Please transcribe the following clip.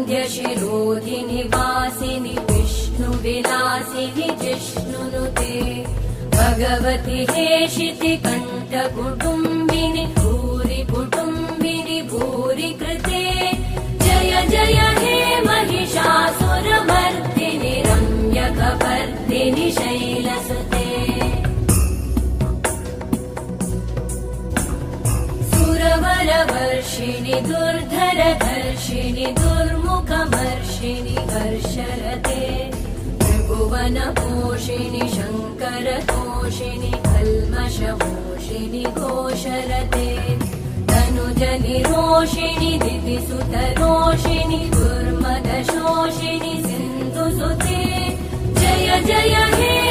श्रीवरविन्द्यशिरोधिनि वासिनि विष्णुविलासिनि जिष्णुनुते भगवति हेशिति कण्ठकुटुम्बिनि भूरि कुटुम्बिनि भूरि कृते जय जय हे महिषासुरमर्दिनि रम्यकपर्दिनि शैलसुते सुरवरवर्षिणि दुर्धरधर्षिणि दुर्मुखमर्षिणि हर्षरते त्रिभुवनपोषिणि शङ्करतोषिणि कल्मषमोषिणि घोषरते तनुजनिरोषिणि दितिसुतरोषिणि दुर्मदशोषिणि सिन्धुसुते जय जय हे